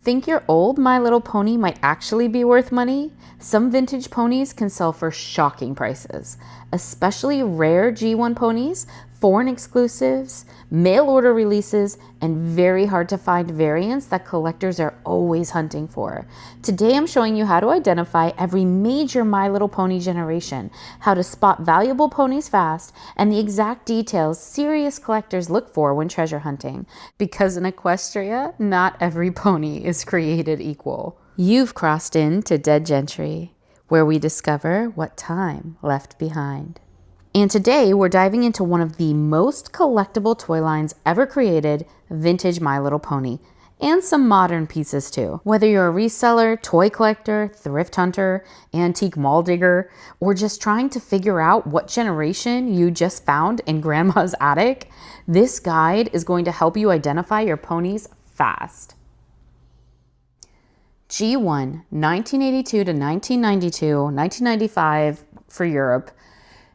Think your old My Little Pony might actually be worth money? Some vintage ponies can sell for shocking prices, especially rare G1 ponies, foreign exclusives, mail order releases, and very hard to find variants that collectors are always hunting for. Today I'm showing you how to identify every major My Little Pony generation, how to spot valuable ponies fast, and the exact details serious collectors look for when treasure hunting. Because in Equestria, not every pony is created equal. You've crossed into Dead Gentry, where we discover what time left behind. And today we're diving into one of the most collectible toy lines ever created, vintage My Little Pony, and some modern pieces too. Whether you're a reseller, toy collector, thrift hunter, antique mall digger, or just trying to figure out what generation you just found in grandma's attic, this guide is going to help you identify your ponies fast. G1, 1982 to 1992, 1995 for Europe.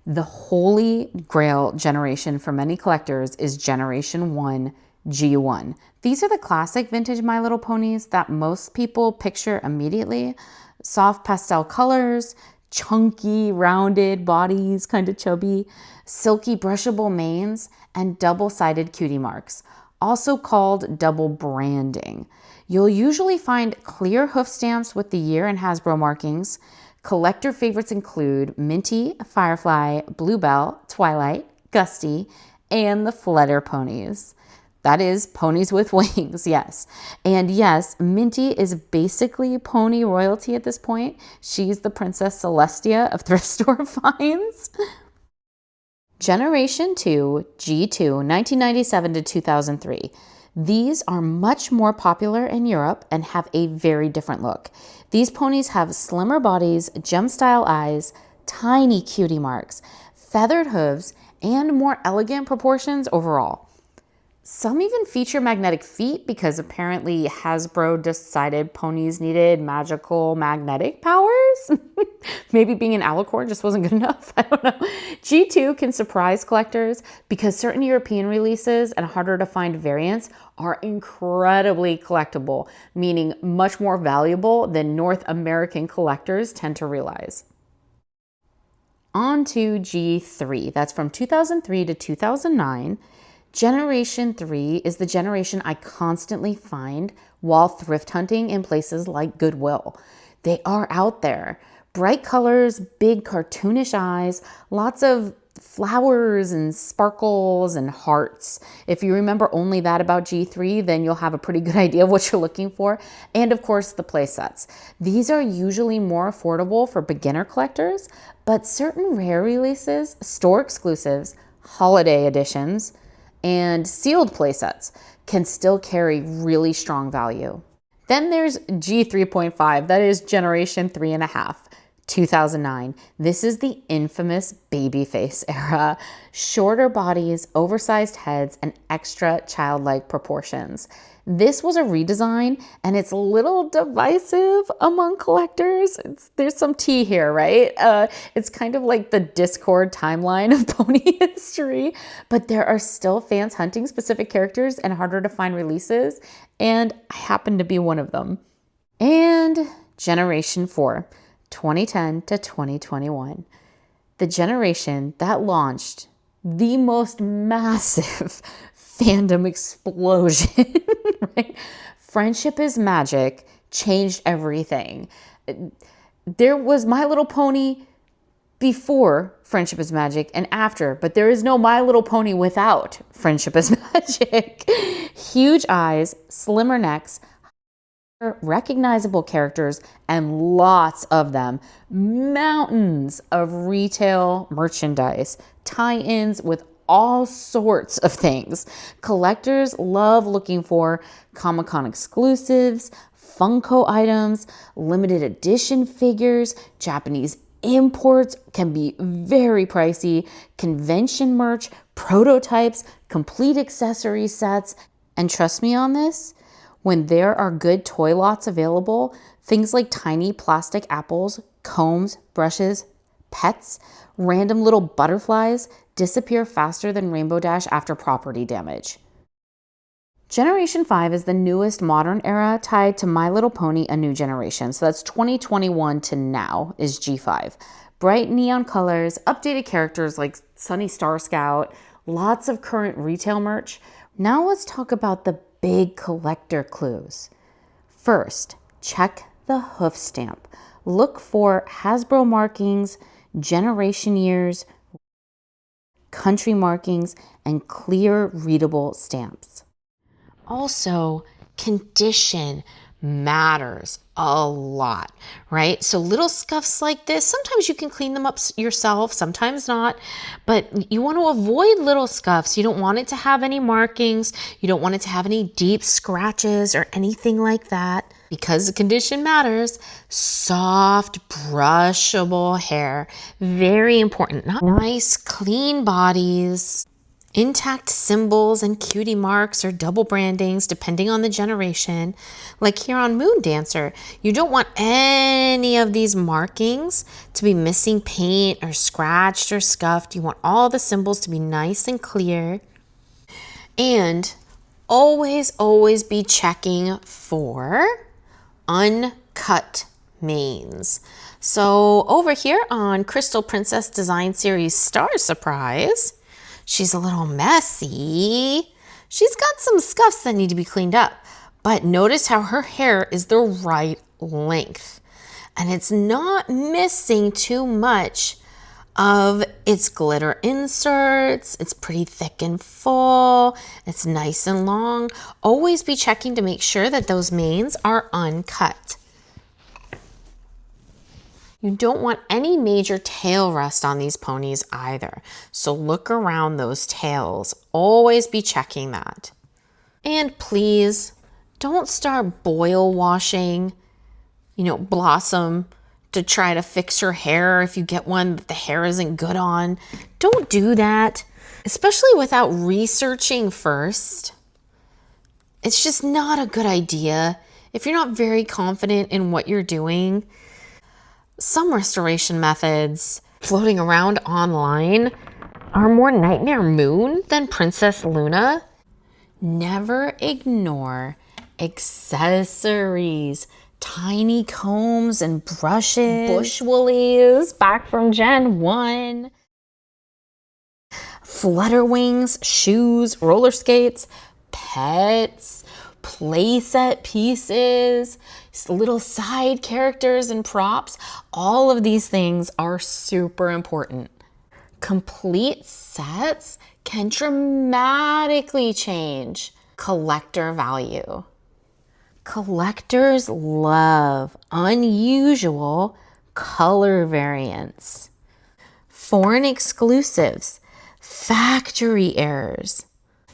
The holy grail generation for many collectors is Generation 1, G1. These are the classic vintage My Little Ponies that most people picture immediately. Soft pastel colors, chunky, rounded bodies, kind of chubby, silky brushable manes, and double-sided cutie marks, also called double branding. You'll usually find clear hoof stamps with the year and Hasbro markings. Collector favorites include Minty, Firefly, Bluebell, Twilight, Gusty, and the Flutter ponies. That is ponies with wings, yes. And yes, Minty is basically pony royalty at this point. She's the Princess Celestia of thrift store finds. Generation 2, G2, 1997 to 2003. These are much more popular in Europe and have a very different look. These ponies have slimmer bodies, gem-style eyes, tiny cutie marks, feathered hooves, and more elegant proportions overall. Some even feature magnetic feet because apparently Hasbro decided ponies needed magical magnetic powers. Maybe being an alicorn just wasn't good enough. I don't know. G2 can surprise collectors because certain European releases and harder to find variants are incredibly collectible, meaning much more valuable than North American collectors tend to realize. On to G3. That's from 2003 to 2009. Generation 3 is the generation I constantly find while thrift hunting in places like Goodwill. They are out there. Bright colors, big cartoonish eyes, lots of flowers and sparkles and hearts. If you remember only that about G3, then you'll have a pretty good idea of what you're looking for. And of course, the play sets. These are usually more affordable for beginner collectors, but certain rare releases, store exclusives, holiday editions, and sealed playsets can still carry really strong value. Then there's G3.5, that is Generation 3.5, 2009. This is the infamous baby face era. Shorter bodies, oversized heads, and extra childlike proportions. This was a redesign and it's a little divisive among collectors. There's some tea here, right? It's kind of like the Discord timeline of pony history, but there are still fans hunting specific characters and harder to find releases, and I happen to be one of them. And Generation 4, 2010 to 2021. The generation that launched the most massive fandom explosion, right? Friendship is Magic changed everything. There was My Little Pony before Friendship is Magic and after, but there is no My Little Pony without Friendship is Magic. Huge eyes, slimmer necks, recognizable characters, and lots of them. Mountains of retail merchandise, tie-ins with all sorts of things. Collectors love looking for Comic-Con exclusives, Funko items, limited edition figures. Japanese imports can be very pricey, convention merch, prototypes, complete accessory sets. And trust me on this, when there are good toy lots available, things like tiny plastic apples, combs, brushes, pets, random little butterflies disappear faster than Rainbow Dash after property damage. Generation 5 is the newest modern era tied to My Little Pony: A New Generation. So that's 2021 to now is G5. Bright neon colors, updated characters like Sunny Star Scout, lots of current retail merch. Now let's talk about the big collector clues. First, check the hoof stamp. Look for Hasbro markings, generation years, country markings, and clear readable stamps. Also, condition matters a lot, right? So little scuffs like this, sometimes you can clean them up yourself, sometimes not, but you want to avoid little scuffs. You don't want it to have any markings. You don't want it to have any deep scratches or anything like that. Because the condition matters, soft, brushable hair, very important. Not nice, clean bodies. Intact symbols and cutie marks or double brandings, depending on the generation. Like here on Moon Dancer, you don't want any of these markings to be missing paint or scratched or scuffed. You want all the symbols to be nice and clear. And always be checking for uncut manes. So over here on Crystal Princess Design Series Star Surprise, she's a little messy. She's got some scuffs that need to be cleaned up, but notice how her hair is the right length and it's not missing too much of its glitter inserts. It's pretty thick and full. It's nice and long. Always be checking to make sure that those manes are uncut. You don't want any major tail rust on these ponies either. So look around those tails. Always be checking that. And please don't start boil washing, Blossom to try to fix your hair if you get one that the hair isn't good on. Don't do that, especially without researching first. It's just not a good idea. If you're not very confident in what you're doing, some restoration methods floating around online are more Nightmare Moon than Princess Luna. Never ignore accessories, tiny combs and brushes, bush woolies back from Gen 1, flutter wings, shoes, roller skates, pets, playset pieces, little side characters and props. All of these things are super important. Complete sets can dramatically change collector value. Collectors love unusual color variants, foreign exclusives, factory errors.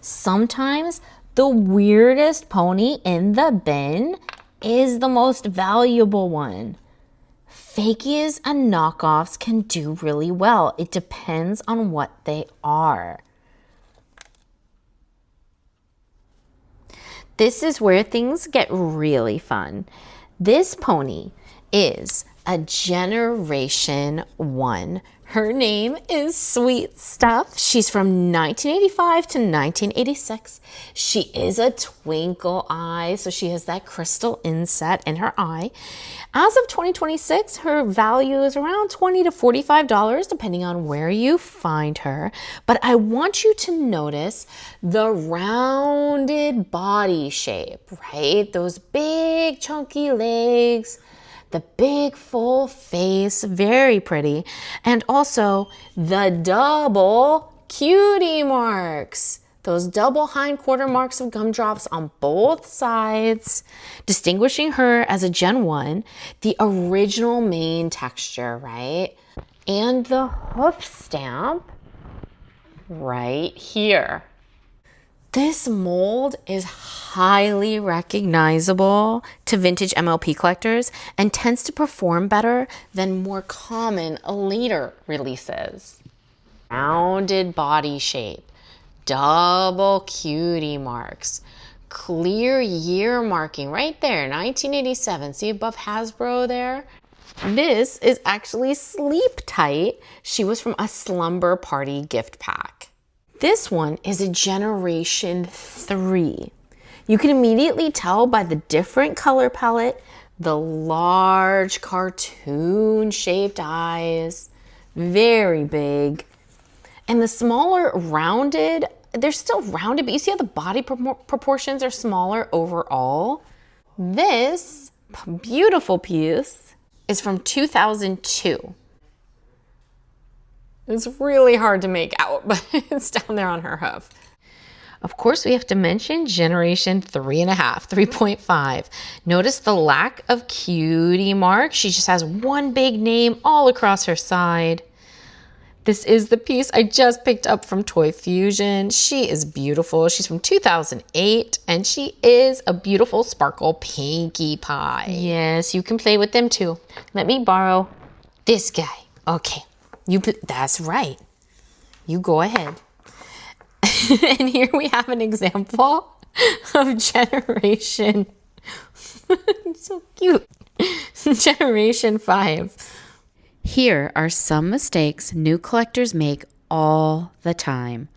Sometimes the weirdest pony in the bin is the most valuable one. Fakies and knockoffs can do really well. It depends on what they are. This is where things get really fun. This pony is a Generation 1. Her name is Sweet Stuff. She's from 1985 to 1986. She is a twinkle eye, so she has that crystal inset in her eye. As of 2026, her value is around $20 to $45, depending on where you find her. But I want you to notice the rounded body shape, right? Those big chunky legs, the big full face, very pretty. And also the double cutie marks, those double hindquarter marks of gumdrops on both sides, distinguishing her as a Gen 1, the original mane texture, right? And the hoof stamp right here. This mold is highly recognizable to vintage MLP collectors and tends to perform better than more common later releases. Rounded body shape, double cutie marks, clear year marking right there, 1987. See above Hasbro there? This is actually Sleep Tight. She was from a Slumber Party gift pack. This one is a Generation 3. You can immediately tell by the different color palette, the large cartoon shaped eyes, very big, and the smaller rounded, they're still rounded, but you see how the body proportions are smaller overall. This beautiful piece is from 2002. It's really hard to make out, but it's down there on her hoof. Of course, we have to mention generation 3.5. Notice the lack of cutie mark. She just has one big name all across her side. This is the piece I just picked up from Toy Fusion. She is beautiful. She's from 2008, and she is a beautiful sparkle Pinkie Pie. Yes, you can play with them too. Let me borrow this guy. Okay, that's right. You go ahead. And here we have an example of generation, so cute, generation 5. Here are some mistakes new collectors make all the time.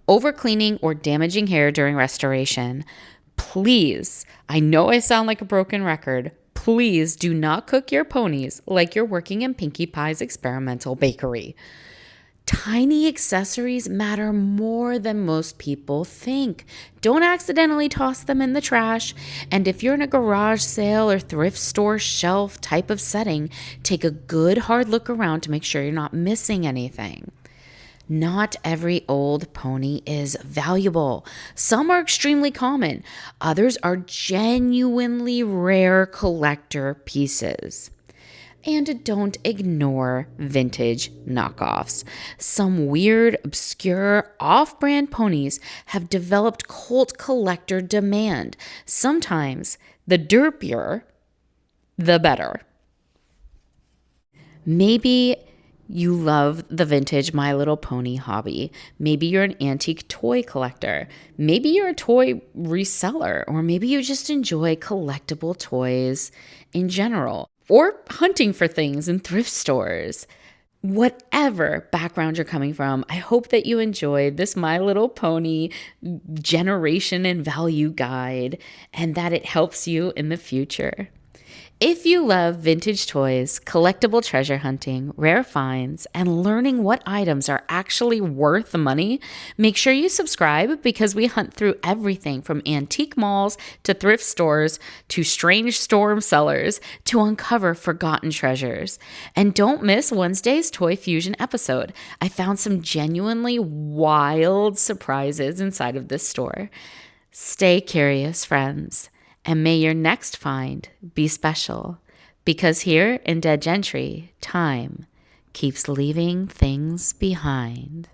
Overcleaning or damaging hair during restoration. Please, I know I sound like a broken record, please do not cook your ponies like you're working in Pinkie Pie's experimental bakery. Tiny accessories matter more than most people think. Don't accidentally toss them in the trash. And if you're in a garage sale or thrift store shelf type of setting, take a good hard look around to make sure you're not missing anything. Not every old pony is valuable. Some are extremely common. Others are genuinely rare collector pieces. And don't ignore vintage knockoffs. Some weird, obscure, off-brand ponies have developed cult collector demand. Sometimes the derpier, the better. Maybe you love the vintage My Little Pony hobby. Maybe you're an antique toy collector. Maybe you're a toy reseller, or maybe you just enjoy collectible toys in general, or hunting for things in thrift stores. Whatever background you're coming from, I hope that you enjoyed this My Little Pony generation and value guide and that it helps you in the future. If you love vintage toys, collectible treasure hunting, rare finds, and learning what items are actually worth the money, make sure you subscribe because we hunt through everything from antique malls to thrift stores to strange storm cellars to uncover forgotten treasures. And don't miss Wednesday's Toy Fusion episode. I found some genuinely wild surprises inside of this store. Stay curious, friends. And may your next find be special, because here in Dead Gentry, time keeps leaving things behind.